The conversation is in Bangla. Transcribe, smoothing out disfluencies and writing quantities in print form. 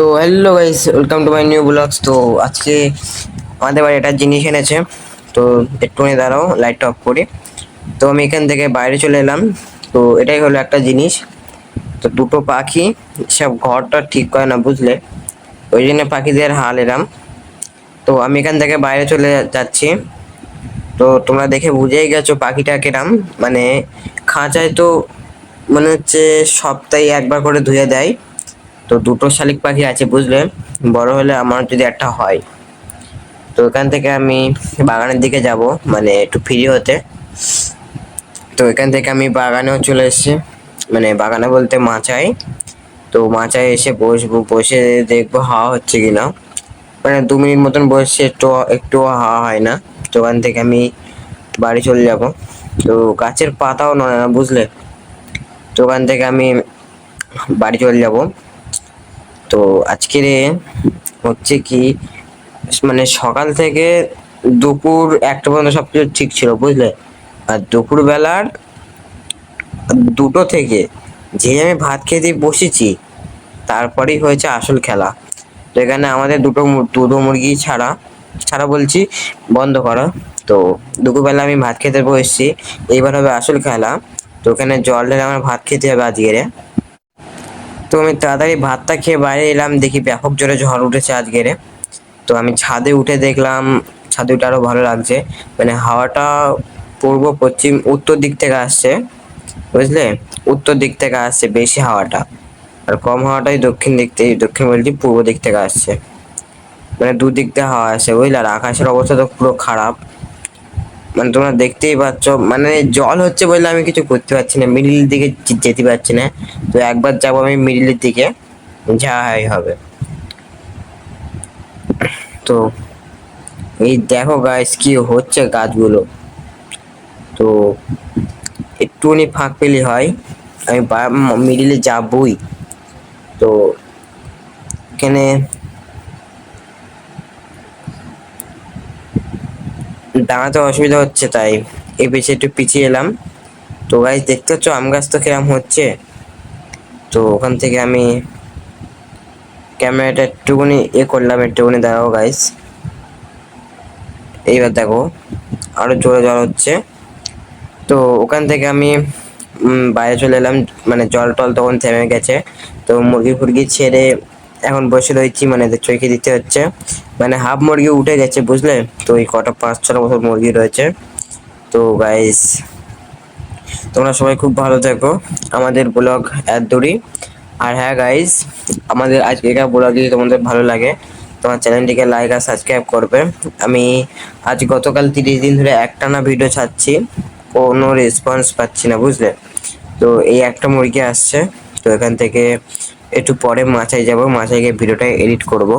তো hello guys, welcome to my new blogs. তো আজকে আমাদের বাড়ি একটা জিনিস এনেছে। তো একটুখানি দাঁড়াও, লাইটটা অফ করি। তো আমি এখান থেকে বাইরে চলে এলাম। তো এটাই হলো একটা জিনিস। তো দুটো পাখি সব ঘরটা ঠিক করে না, বুঝলে? ওই জন্য পাখিদের হাল এরাম। তো আমি এখান থেকে বাইরে চলে যাচ্ছি। তো তোমরা দেখে বুঝেই গেছো পাখিটা কিরাম। মানে খাঁচায় তো মনে হচ্ছে সপ্তাহে একবার করে ধুয়ে দেয়। তো দুটো শালিক পাখি আছে, বুঝলে? বড় হলে আমার যদি একটা হয়। তো এখান থেকে আমি বাগানের দিকে যাব, মানে একটু ফ্রি হতে। তো এখান থেকে আমি বাগানেও চলে এসেছি, মানে বাগানে বলতে মাচায়। তো মাচায় এসে বসবো, বসে দেখবো হাওয়া হচ্ছে কিনা। মানে 2 মিনিট মতন বসে একটু একটু হাওয়া হয় না। তো ওখান থেকে আমি বাড়ি চলে যাব। তো গাছের পাতাও নড়ে না, বুঝলে? তো ওখান থেকে আমি বাড়ি চলে যাব। তো আজকে হচ্ছে কি, মানে সকাল থেকে দুপুর 1টা পর্যন্ত সবকিছু ঠিক ছিল, বুঝলে? আর দুপুর বেলার 2টো থেকে যে আমি ভাত খেতে বসেছি, তারপরেই হয়েছে আসল খেলা। তো এখানে আমাদের দুটো মুরগি ছাড়া ছাড়া বলছি, বন্ধ করা। তো দুপুরবেলা আমি ভাত খেতে বসেছি, এইবার হবে আসল খেলা। তো ওখানে জল ঢেলে আমার ভাত খেতে হবে আজকে। তো আমি তাড়াতাড়ি ভাতটা খেয়ে বাইরে এলাম, দেখি ব্যাপক জোরে ঝড় উঠেছে আজকের। তো আমি ছাদে উঠে দেখলাম, ছাদে উঠে আরো ভালো লাগছে। মানে হাওয়াটা পূর্ব পশ্চিম উত্তর দিক থেকে আসছে, বুঝলে? উত্তর দিক থেকে আসছে বেশি হাওয়াটা। আর কম হাওয়াটাই দক্ষিণ দিক থেকে, দক্ষিণ বলছি পূর্ব দিক থেকে আসছে। মানে দুদিক থেকে হাওয়া আসে, বুঝলে? আর আকাশের অবস্থা তো পুরো খারাপ। মানে তোমরা দেখতেই পাচ্ছ, মানে জল হচ্ছে বলে আমি কিছু করতে পারছি না, মিডিল দিকে যেতে পারছি না। তো একবার যাবো আমি মিডিলের দিকে, যা হয় হবে। তো এই দেখো গাইস, কি হচ্ছে গাছগুলো। তো একটুখানি ফাঁক পেলে হয়, আমি মিডিলে যাবই। তো এখানে দাঁড়াতে অসুবিধা হচ্ছে, তাই এই পেছে একটু পিছিয়ে এলাম। তো গাইস দেখতে পাচ্ছ আম গাছ তো কিরম হচ্ছে। তো ওখান থেকে আমি ক্যামেরাটা একটুখানি করলাম, একটুখানি দাঁড়াও গাইস। এইবার দেখো আরো জোরে জল হচ্ছে। তো ওখান থেকে আমি বাইরে চলে এলাম, মানে জল টল তখন থেমে গেছে। তো মুরগি ফুরগি ছেড়ে এখন বসে রয়েছি, মানে চৈকে দিতে হচ্ছে। মানে হাফ মুরগি উঠে গেছে, বুঝলে? তো এই কটা 5-6 বছর মুরগি রয়েছে। তো গাইস তোমরা সবাই খুব ভালো থেকো, আমাদের ব্লগ এত দূরই। আর হ্যাঁ গাইস, আমাদের আজকের ব্লগ যদি তোমাদের ভালো লাগে, তোমার চ্যানেলটিকে লাইক আর সাবস্ক্রাইব করবে। আমি আজ গতকাল 30 দিন ধরে একটানা ভিডিও ছাড়ছি, কোনো রেসপন্স পাচ্ছি না, বুঝলে? তো এই একটা মুরগি আসছে। তো এখান থেকে একটু পরে মাচায় যাব, মাচায় গিয়ে ভিডিওটা এডিট করব।